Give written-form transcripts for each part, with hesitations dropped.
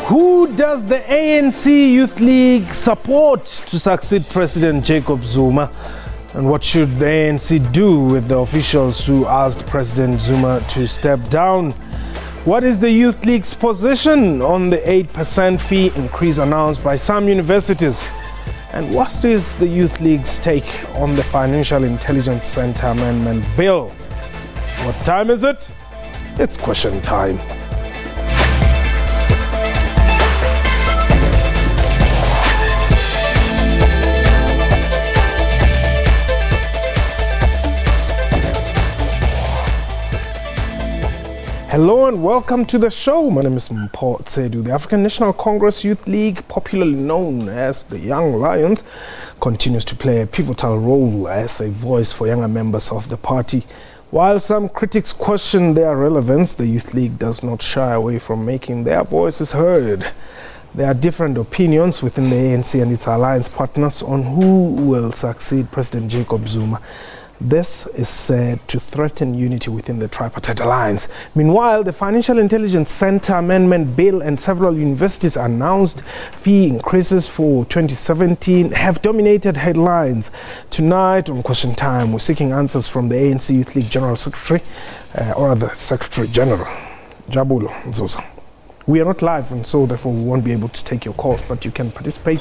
Who does the ANC Youth League support to succeed President Jacob Zuma? And what should the ANC do with the officials who asked President Zuma to step down? What is the Youth League's position on the 8% fee increase announced by some universities? And what is the Youth League's take on the Financial Intelligence Center Amendment Bill? What time is it? It's question time. Hello and welcome to the show. My name is Mpho Tsedu. The African National Congress Youth League, popularly known as the Young Lions, continues to play a pivotal role as a voice for younger members of the party. While some critics question their relevance, the Youth League does not shy away from making their voices heard. There are different opinions within the ANC and its alliance partners on who will succeed President Jacob Zuma. This is said to threaten unity within the tripartite alliance. Meanwhile, the Financial Intelligence Center Amendment Bill and several universities announced fee increases for 2017 have dominated headlines. Tonight on Question Time, we're seeking answers from the ANC Youth League General Secretary, or the Secretary General, Jabulo Nzuza. We are not live, and so therefore we won't be able to take your calls, but you can participate.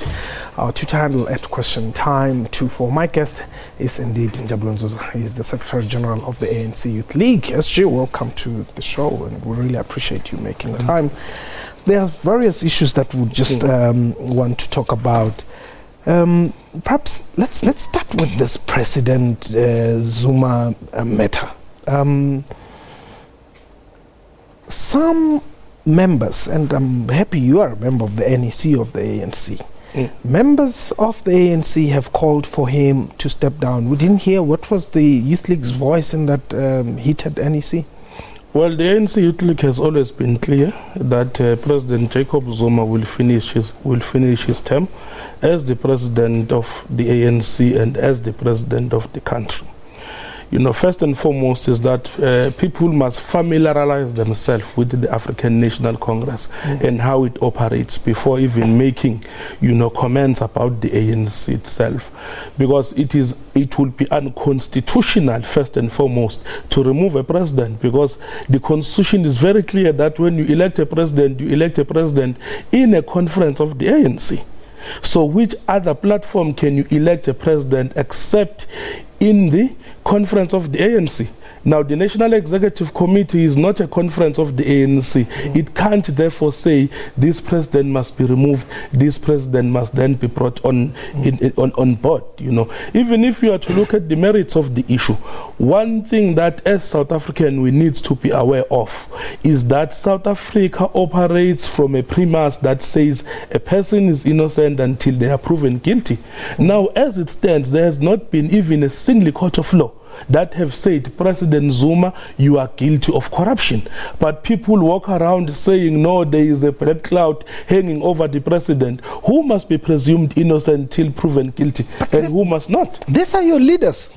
Our Twitter handle at Question Time 24. My guest is indeed Jabulo Nzuza. He is the Secretary General of the ANC Youth League. SG, welcome to the show, and we really appreciate you making time. There are various issues that we just want to talk about. Perhaps let's start with this President Zuma matter. Some members, and I'm happy you are a member of the NEC of the ANC. Members of the ANC have called for him to step down. We didn't hear what was the Youth League's voice in that heated NEC? Well, the ANC Youth League has always been clear that President Jacob Zuma will finish his term as the president of the ANC and as the president of the country. You know, first and foremost is that people must familiarize themselves with the African National Congress and how it operates before even making, comments about the ANC itself. Because it will be unconstitutional, first and foremost, to remove a president, because the Constitution is very clear that when you elect a president in a conference of the ANC. So which other platform can you elect a president except in the conference of the ANC? Now, the National Executive Committee is not a conference of the ANC. It can't therefore say this president must be removed, this president must then be brought on board. Even if you are to look at the merits of the issue, one thing that as South African we need to be aware of is that South Africa operates from a premise that says a person is innocent until they are proven guilty. Now, as it stands, there has not been even a single court of law that have said, President Zuma, you are guilty of corruption. But people walk around saying, no, there is a black cloud hanging over the president. Who must be presumed innocent till proven guilty, and who must not? These are your leaders.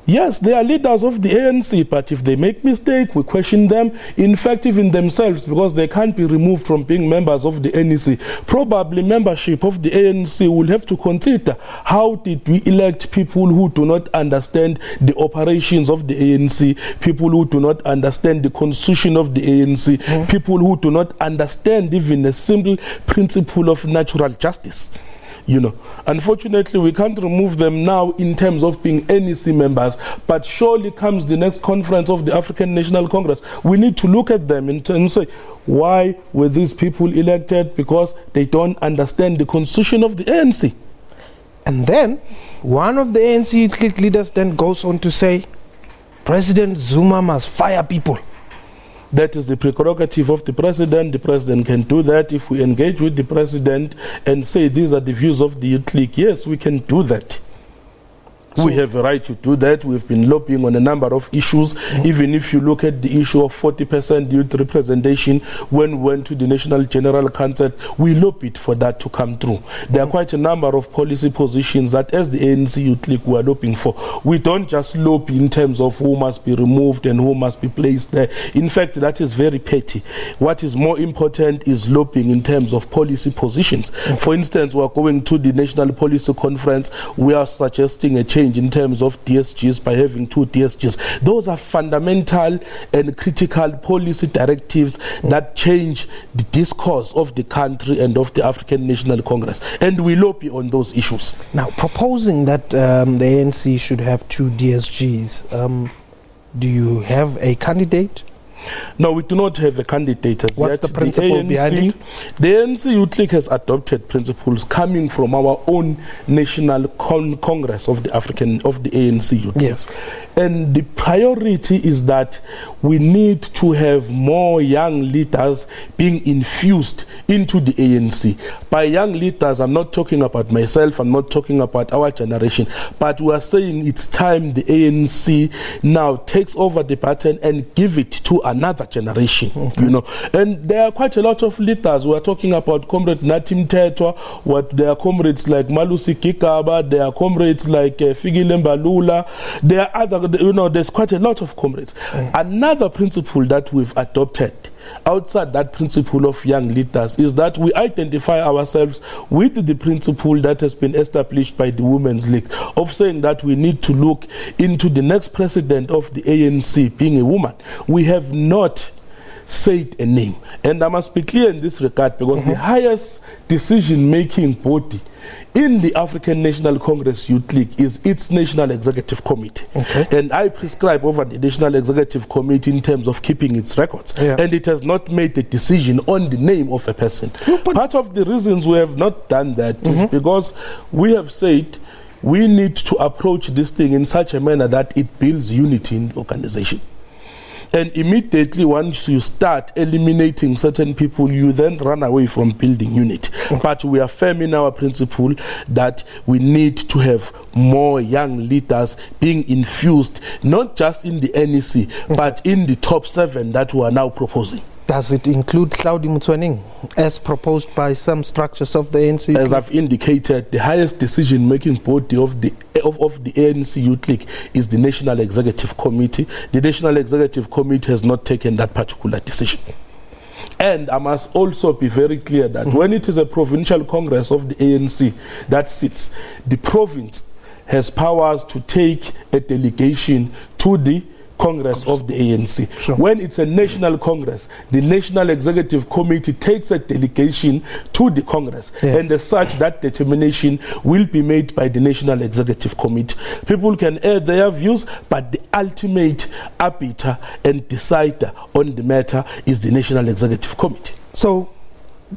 Yes, they are leaders of the ANC, but if they make mistake, we question them. In fact, even themselves, because they can't be removed from being members of the NEC. Probably membership of the ANC will have to consider, how did we elect people who do not understand the operations of the ANC, people who do not understand the constitution of the ANC, people who do not understand even a simple principle of natural justice. Unfortunately, we can't remove them now in terms of being NEC members, but surely comes the next conference of the African National Congress. We need to look at them and say, why were these people elected? Because they don't understand the constitution of the ANC. And then, one of the ANC Youth League leaders then goes on to say, President Zuma must fire people. That is the prerogative of the president. The president can do that. If we engage with the president and say these are the views of the Youth League, yes, we can do that. We have a right to do that. We've been lobbying on a number of issues. Even if you look at the issue of 40% youth representation, when we went to the National General Council, we lobbied for that to come through. There are quite a number of policy positions that as the ANC Youth League we are lobbying for. We don't just lobby in terms of who must be removed and who must be placed there. In fact, that is very petty. What is more important is lobbying in terms of policy positions. For instance, we are going to the National Policy Conference. We are suggesting a change in terms of DSGs by having 2 DSGs. Those are fundamental and critical policy directives that change the discourse of the country and of the African National Congress. And we lobby on those issues. Now, proposing that the ANC should have 2 DSGs, do you have a candidate? No, we do not have a candidate as What's yet. the principle behind it? The ANC Youth League has adopted principles coming from our own National Congress of the ANC Youth League. Yes. And the priority is that we need to have more young leaders being infused into the ANC. By young leaders, I'm not talking about myself, I'm not talking about our generation, but we are saying it's time the ANC now takes over the baton and give it to another generation. You know. And there are quite a lot of leaders. We are talking about Comrade Natim Tetwa, there are comrades like Malusi Kikaba, there are comrades like Figile Mbalula, there are other, there's quite a lot of comrades. Another principle that we've adopted outside that principle of young leaders is that we identify ourselves with the principle that has been established by the Women's League of saying that we need to look into the next president of the ANC being a woman. We have not said a name, and I must be clear in this regard, because the highest decision-making body in the African National Congress Youth League is its National Executive Committee. And I prescribe over the National Executive Committee in terms of keeping its records. And it has not made a decision on the name of a person. Part of the reasons we have not done that is because we have said we need to approach this thing in such a manner that it builds unity in the organization. And immediately once you start eliminating certain people, you then run away from building unity. But we are firm in our principle that we need to have more young leaders being infused, not just in the NEC, but in the top 7 that we are now proposing. Does it include Hlaudi Motsoeneng, as proposed by some structures of the ANC? As I've indicated, the highest decision-making body of the ANC Youth League is the National Executive Committee. The National Executive Committee has not taken that particular decision. And I must also be very clear that when it is a provincial congress of the ANC that sits, the province has powers to take a delegation to the Congress of the ANC. When it's a national congress, the National Executive Committee takes a delegation to the Congress, and as such that determination will be made by the National Executive Committee. People can air their views, but the ultimate arbiter and decider on the matter is the National Executive Committee. So,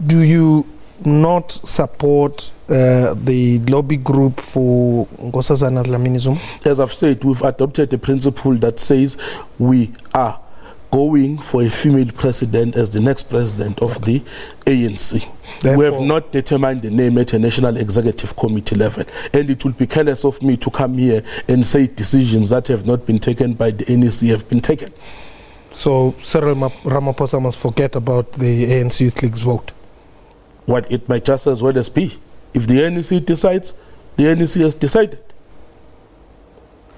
do you not support the lobby group for Nkosazana Dlamini Zuma? As I've said, we've adopted a principle that says we are going for a female president as the next president of the ANC. Therefore, we have not determined the name at a National Executive Committee level, and it would be careless of me to come here and say decisions that have not been taken by the NEC have been taken. So Cyril Ramaphosa must forget about the ANC Youth League's vote? What it might just as well as be. If the NEC decides, the NEC has decided.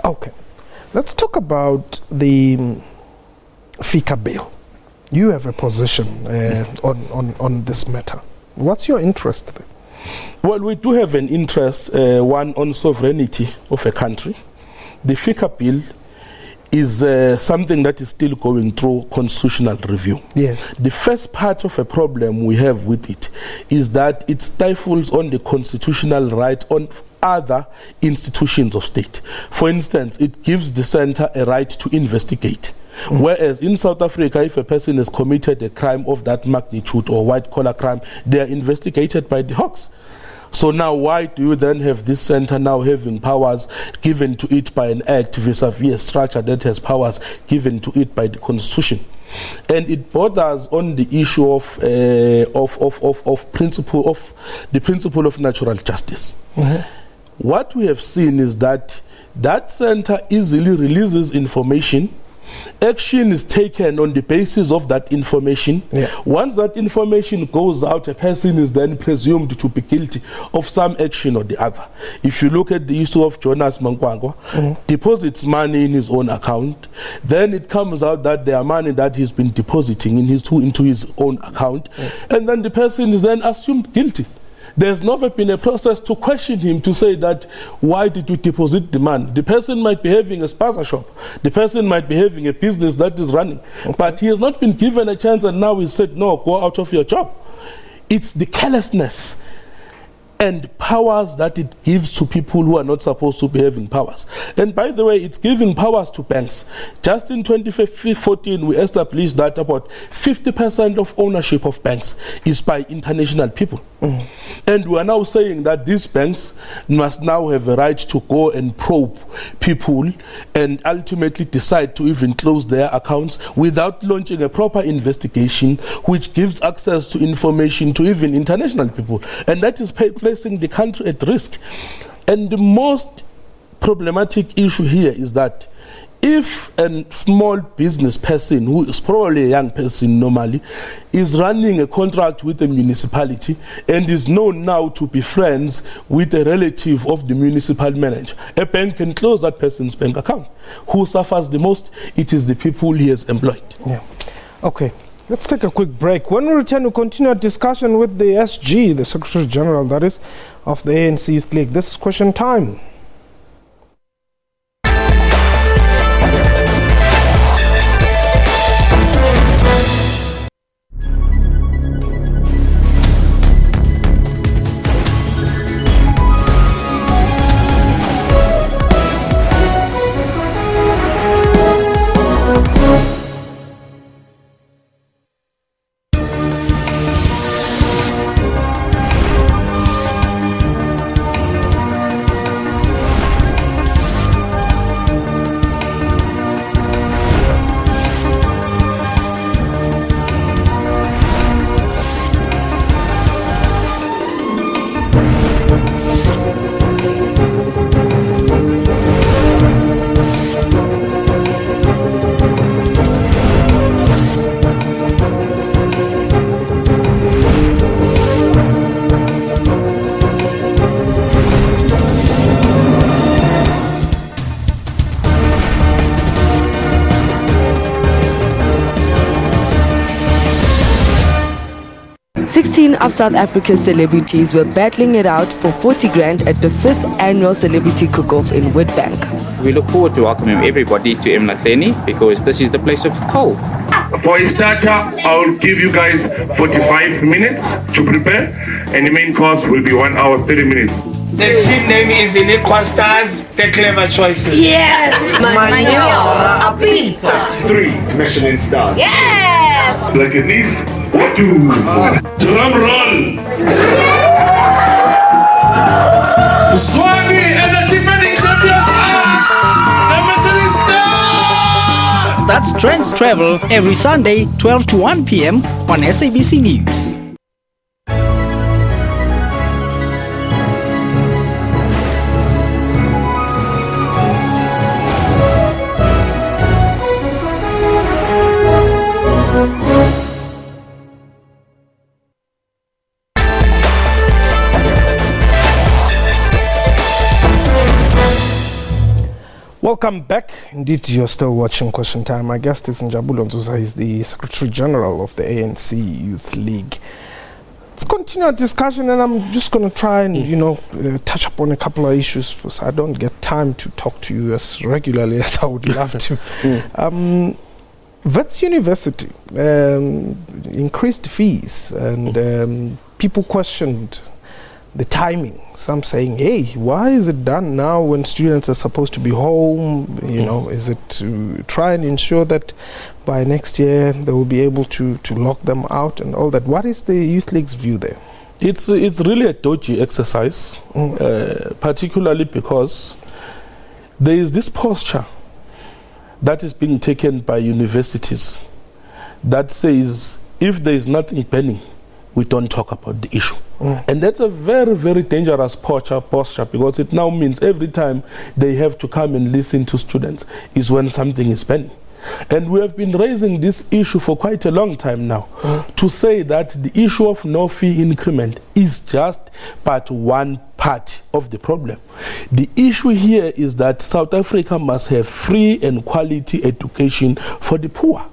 Okay. Let's talk about the FICA bill. You have a position on this matter. What's your interest there? Well, we do have an interest, one on sovereignty of a country. The FICA bill is something that is still going through constitutional review. Yes. The first part of a problem we have with it is that it stifles on the constitutional right on other institutions of state. For instance, it gives the center a right to investigate. Whereas in South Africa, if a person has committed a crime of that magnitude or white-collar crime, they are investigated by the Hawks. So now why do you then have this center now having powers given to it by an act vis-a-vis a structure that has powers given to it by the Constitution? And it borders on the issue of the principle of natural justice. What we have seen is that That center easily releases information. Action is taken on the basis of that information. Once that information goes out, a person is then presumed to be guilty of some action or the other. If you look at the issue of Jonas Mankwangwa, deposits money in his own account, then it comes out that there are money that he's been depositing into his own account, and then the person is then assumed guilty. There's never been a process to question him to say that, why did you deposit the money? The person might be having a spaza shop. The person might be having a business that is running. But he has not been given a chance, and now he said, no, go out of your job. It's the carelessness and powers that it gives to people who are not supposed to be having powers. And by the way, it's giving powers to banks. Just in 2014, we established that about 50% of ownership of banks is by international people. And we are now saying that these banks must now have a right to go and probe people and ultimately decide to even close their accounts without launching a proper investigation, which gives access to information to even international people. And that is placing the country at risk. And the most problematic issue here is that if a small business person, who is probably a young person normally, is running a contract with a municipality and is known now to be friends with a relative of the municipal manager, a bank can close that person's bank account. Who suffers the most? It is the people he has employed. Okay. Let's take a quick break. When we return, we'll continue our discussion with the SG, the Secretary General, that is, of the ANC Youth League. This is Question Time. Of South Africa's celebrities were battling it out for 40 grand at the 5th annual Celebrity Cook-Off in Witbank. We look forward to welcoming everybody to Emlahleni because this is the place of coal. For a starter, I'll give you guys 45 minutes to prepare, and the main course will be 1 hour 30 minutes. The team name is Iliqua Stars, the clever choices. Yes! Manyola Pizza. 3 Michelin stars. Yes! Like at least 2. Drum roll. Swami and the defending champion the Michelin star. That's Trends Travel every Sunday, 12 to 1 p.m. on SABC News. Welcome back. Indeed, you're still watching Question Time. My guest is Njabulo Nzuza. He's the Secretary General of the ANC Youth League. Let's continue our discussion, and I'm just going to try and, touch upon a couple of issues because I don't get time to talk to you as regularly as I would love to. Wits University increased fees, and people questioned the timing. Some saying, hey, why is it done now when students are supposed to be home? Is it to try and ensure that by next year they will be able to lock them out and all that? What is the Youth League's view there? It's really a dodgy exercise, particularly because there is this posture that is being taken by universities that says if there is nothing burning, we don't talk about the issue. And that's a very, very dangerous posture, because it now means every time they have to come and listen to students is when something is pending. And we have been raising this issue for quite a long time now, to say that the issue of no fee increment is just but one part of the problem. The issue here is that South Africa must have free and quality education for the poor.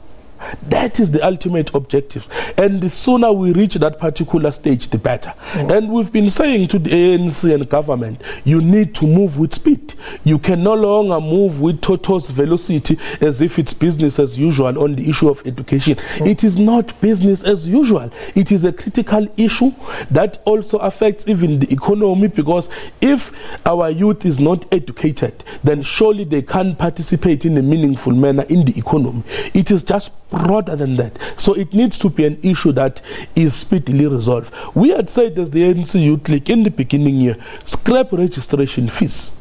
That is the ultimate objective, and the sooner we reach that particular stage, the better. And we've been saying to the ANC and government, you need to move with speed. You can no longer move with tortoise velocity as if it's business as usual on the issue of education. It is not business as usual. It is a critical issue that also affects even the economy, because if our youth is not educated, then surely they can't participate in a meaningful manner in the economy. It is just broader than that. So it needs to be an issue that is speedily resolved. We had said as the ANC Youth League in the beginning year, scrap registration fees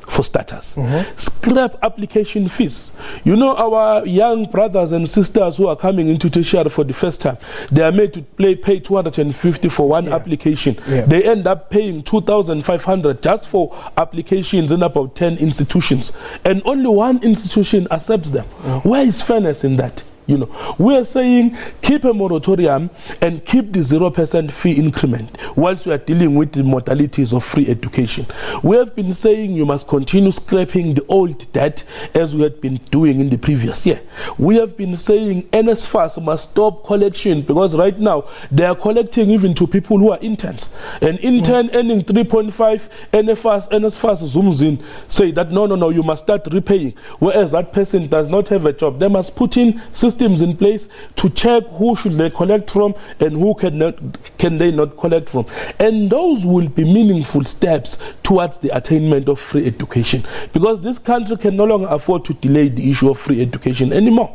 for starters. Scrap application fees. You know, our young brothers and sisters who are coming into tertiary for the first time, they are made to pay 250 for one application. They end up paying 2,500 just for applications in about 10 institutions, and only one institution accepts them. Where is fairness in that? You know, we are saying keep a moratorium and keep the 0% fee increment whilst we are dealing with the modalities of free education. We have been saying you must continue scrapping the old debt as we had been doing in the previous year. We have been saying NSFAS must stop collection, because right now they are collecting even to people who are interns. An intern earning 3.5, NSFAS zooms in, say that no, you must start repaying, whereas that person does not have a job. They must put in systems in place to check who should they collect from and who can they not collect from. And those will be meaningful steps towards the attainment of free education, because this country can no longer afford to delay the issue of free education anymore.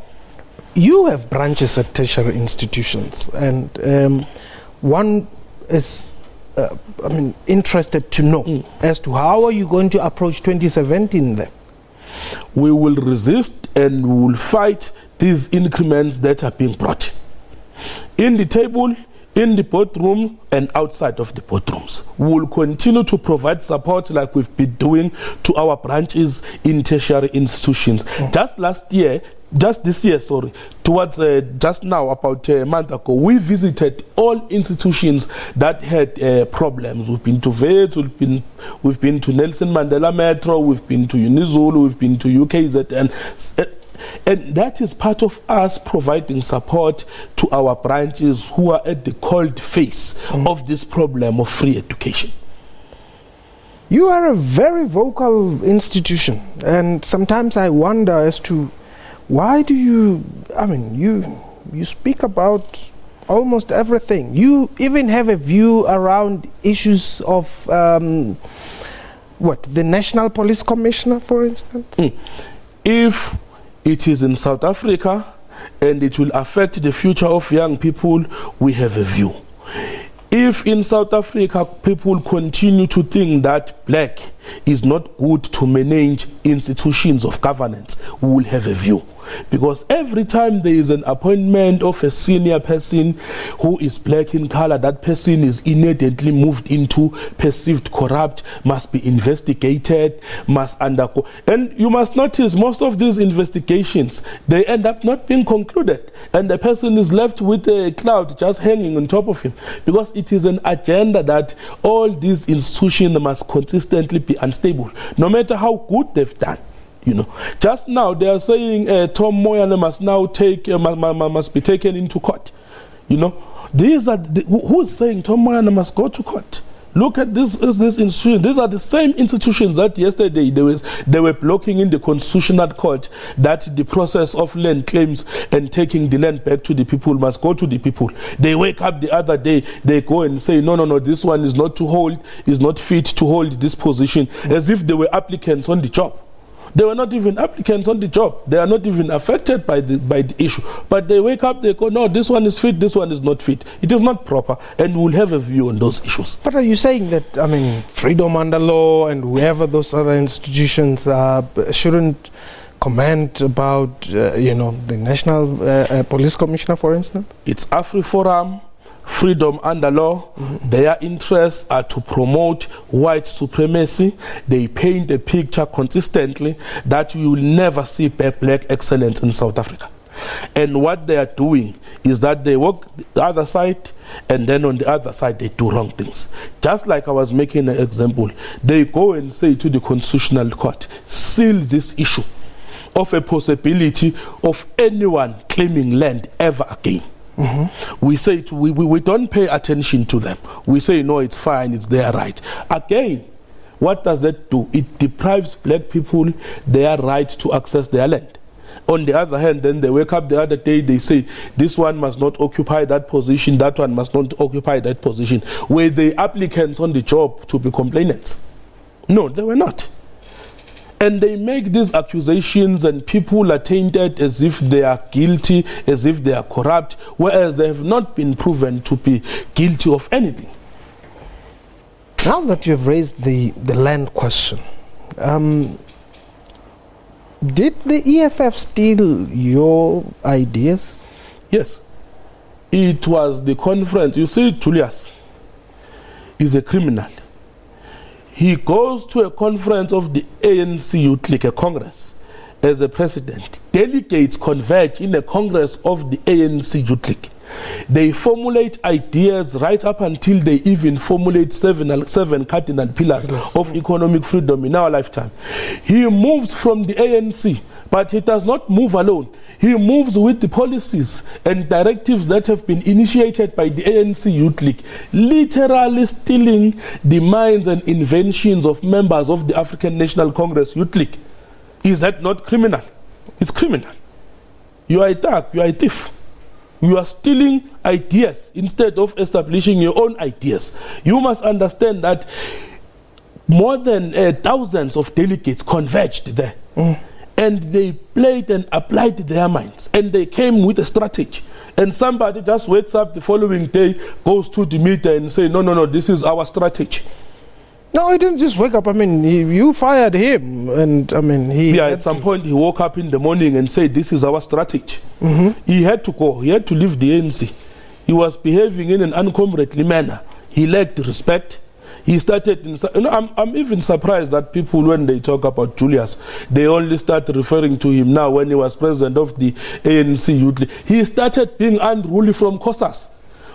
You have branches at tertiary institutions, and one is interested to know as to how are you going to approach 2017 there? We will resist and we will fight these increments that are being brought in the table, in the boardroom, and outside of the boardrooms. We will continue to provide support like we've been doing to our branches in tertiary institutions. Just this year, towards just now, about a month ago, we visited all institutions that had problems. We've been to VET, we've been to Nelson Mandela Metro, we've been to UniZulu, we've been to UKZN. And that is part of us providing support to our branches who are at the cold face of this problem of free education. You are a very vocal institution, and sometimes I wonder as to why do you speak about almost everything. You even have a view around issues of the National Police Commissioner, for instance? If it is in South Africa and it will affect the future of young people, we have a view. If in South Africa people continue to think that black is not good to manage institutions of governance, we will have a view. Because every time there is an appointment of a senior person who is black in color, that person is inadvertently moved into perceived corrupt, must be investigated, must undergo. And you must notice most of these investigations, they end up not being concluded. And the person is left with a cloud just hanging on top of him. Because it is an agenda that all these institutions must consistently be unstable, no matter how good they've done. You know, just now they are saying Tom Moyane must now must be taken into court. You know, these are who is saying Tom Moyane must go to court? Look at this institution. These are the same institutions that yesterday they were blocking in the Constitutional Court that the process of land claims and taking the land back to the people must go to the people. They wake up the other day, they go and say, no, this one is not fit to hold this position, as if they were applicants on the job. They were not even applicants on the job. They are not even affected by the issue. But they wake up, they go, no, this one is fit, this one is not fit. It is not proper, and we'll have a view on those issues. But are you saying that, Freedom Under Law and whoever those other institutions shouldn't comment about, the National Police Commissioner, for instance? It's AfriForum, freedom under law. Their interests are to promote white supremacy. They paint a picture consistently that you will never see black excellence in South Africa. And what they are doing is that they work the other side, and then on the other side they do wrong things. Just like I was making an example, they go and say to the Constitutional Court, seal this issue of a possibility of anyone claiming land ever again. We say we don't pay attention to them. We say, no, it's fine, it's their right. Again, what does that do? It deprives black people their right to access their land. On the other hand, then they wake up the other day, they say, this one must not occupy that position, that one must not occupy that position. Were the applicants on the job to be complainants? No, they were not. And they make these accusations and people are tainted as if they are guilty, as if they are corrupt, whereas they have not been proven to be guilty of anything. Now that you've raised the land question, did the EFF steal your ideas? Yes. It was the conference. You see, Julius is a criminal. He goes to a conference of the ANC Youth League, a congress, as a president. Delegates converge in a congress of the ANC Youth League. They formulate ideas right up until they even formulate seven cardinal pillars of economic freedom in our lifetime. He moves from the ANC, but he does not move alone. He moves with the policies and directives that have been initiated by the ANC Youth League, literally stealing the minds and inventions of members of the African National Congress Youth League. Is that not criminal? It's criminal. You are a thug, you are a thief. You are stealing ideas instead of establishing your own ideas. You must understand that more than thousands of delegates converged there. And they played and applied their minds. And they came with a strategy. And somebody just wakes up the following day, goes to the media and say, no, this is our strategy. No, he didn't just wake up. I mean, you fired him. And I mean, at some point he woke up in the morning and said, this is our strategy. He had to go. He had to leave the ANC. He was behaving in an uncomradely manner. He lacked respect. He started, I'm even surprised that people, when they talk about Julius, they only start referring to him now when he was president of the ANC Youth League. He started being unruly from Kosas,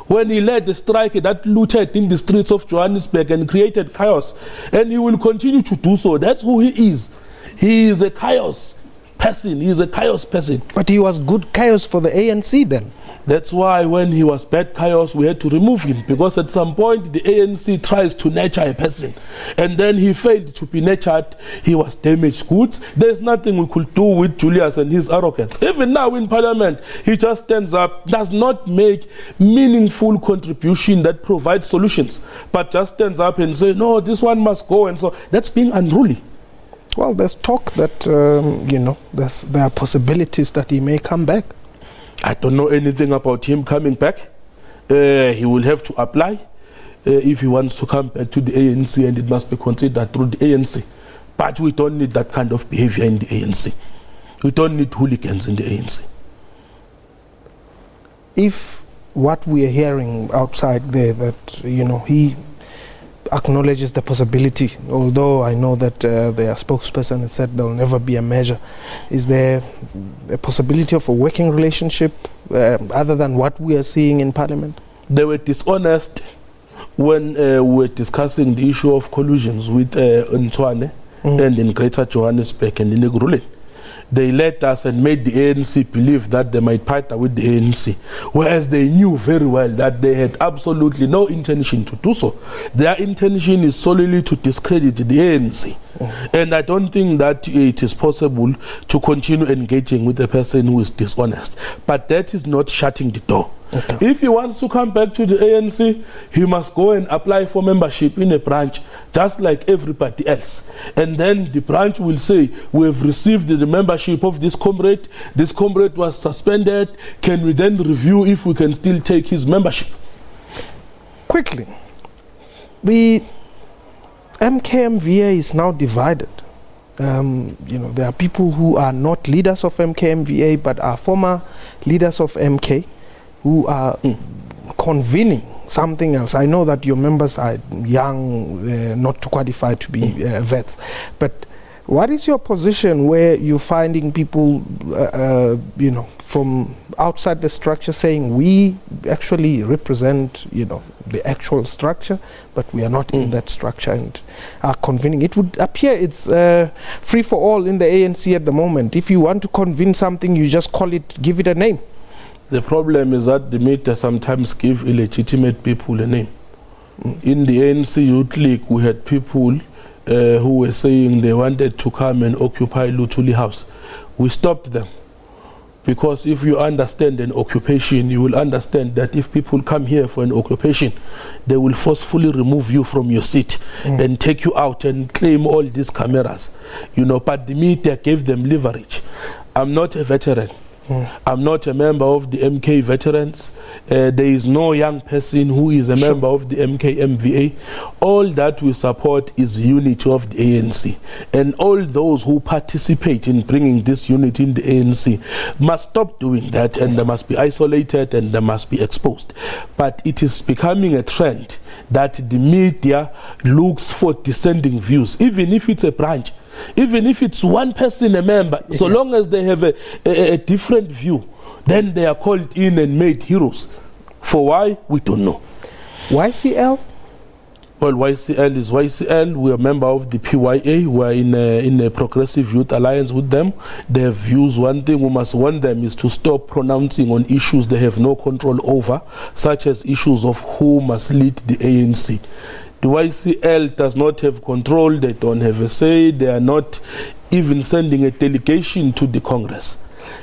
when he led the strike that looted in the streets of Johannesburg and created chaos. And he will continue to do so. That's who he is. He is a chaos person. He is a chaos person. But he was good chaos for the ANC then. That's why when he was bad chaos, we had to remove him, because at some point the ANC tries to nurture a person, and then he failed to be nurtured. He was damaged goods. There's nothing we could do with Julius and his arrogance. Even now in Parliament, he just stands up, does not make meaningful contribution that provides solutions, but just stands up and say, no, this one must go, and so that's being unruly. Well, there's talk that, there are possibilities that he may come back. I don't know anything about him coming back. He will have to apply if he wants to come back to the ANC, and it must be considered through the ANC. But we don't need that kind of behavior in the ANC. We don't need hooligans in the ANC. If what we are hearing outside there, that, he acknowledges the possibility, although I know that their spokesperson has said there will never be a measure, is there a possibility of a working relationship other than what we are seeing in Parliament? They were dishonest when we were discussing the issue of collusions with Ntwane and in Greater Johannesburg and in Ekurhuleni. They led us and made the ANC believe that they might partner with the ANC, whereas they knew very well that they had absolutely no intention to do so. Their intention is solely to discredit the ANC. And I don't think that it is possible to continue engaging with a person who is dishonest. But that is not shutting the door. If he wants to come back to the ANC, he must go and apply for membership in a branch, just like everybody else. And then the branch will say, we have received the membership of this comrade. This comrade was suspended. Can we then review if we can still take his membership? Quickly, the MKMVA is now divided. There are people who are not leaders of MKMVA but are former leaders of MK, who are convening something else? I know that your members are young, not to qualify to be vets, but what is your position where you're finding people, from outside the structure saying we actually represent, the actual structure, but we are not in that structure and are convening? It would appear it's free for all in the ANC at the moment. If you want to convene something, you just call it, give it a name. The problem is that the media sometimes give illegitimate people a name. In the ANC Youth League, we had people who were saying they wanted to come and occupy Luthuli House. We stopped them, because if you understand an occupation, you will understand that if people come here for an occupation, they will forcefully remove you from your seat and take you out and claim all these cameras, but the media gave them leverage. I'm not a veteran. I'm not a member of the MK veterans. There is no young person who is a member of the MK MVA. All that we support is unity of the ANC. And all those who participate in bringing this unity in the ANC must stop doing that, and they must be isolated and they must be exposed. But it is becoming a trend that the media looks for dissenting views, even if it's a branch. Even if it's one person a member, so long as they have a different view, then they are called in and made heroes. For why? We don't know. YCL? Well, YCL is YCL. We are a member of the PYA. We are in a progressive youth alliance with them. They have views. One thing we must warn them is to stop pronouncing on issues they have no control over, such as issues of who must lead the ANC. The YCL does not have control, they don't have a say, they are not even sending a delegation to the Congress.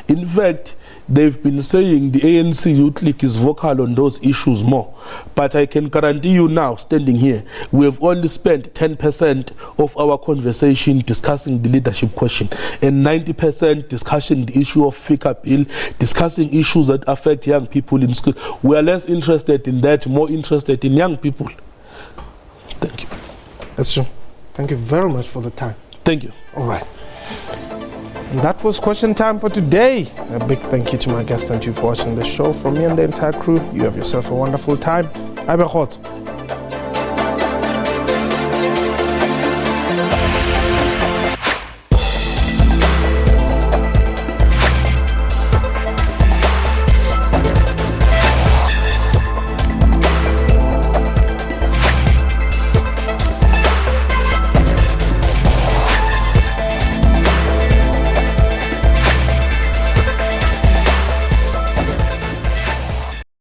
In fact, they've been saying the ANC Youth League is vocal on those issues more. But I can guarantee you now, standing here, we have only spent 10% of our conversation discussing the leadership question, and 90% discussing the issue of FICA bill, discussing issues that affect young people in school. We are less interested in that, more interested in young people. Thank you. That's true. Thank you very much for the time. Thank you. All right. And that was question time for today. A big thank you to my guest and you for watching the show. From me and the entire crew, you have yourself a wonderful time. I'm Khotso.